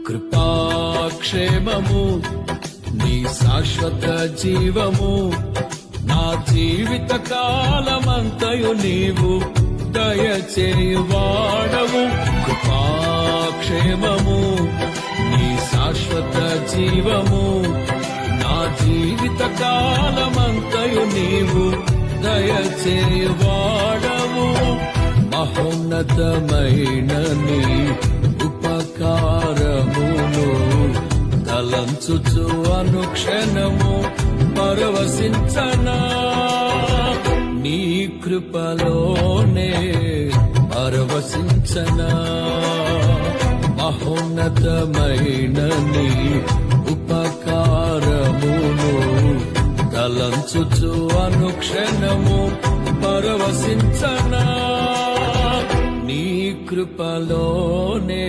కృపాక్షేమము నీ శాశ్వత జీవము నా జీవిత కాలమంతయు నీవు దయచేయువాడవు. కృపాక్షేమము నీ శాశ్వత జీవము నా జీవిత కాలమంతయు నీవు దయచేయువాడవు. మహోన్నతమైన నీ ఉపకారమును తలంచుచు అనుక్షణము పరవశించనా నీ కృపలోనే పరవశించనా. మహోన్నతమైన నీ ఉపకారమును తలంచుచు అనుక్షణము పరవశించనా నీ కృపలోనే.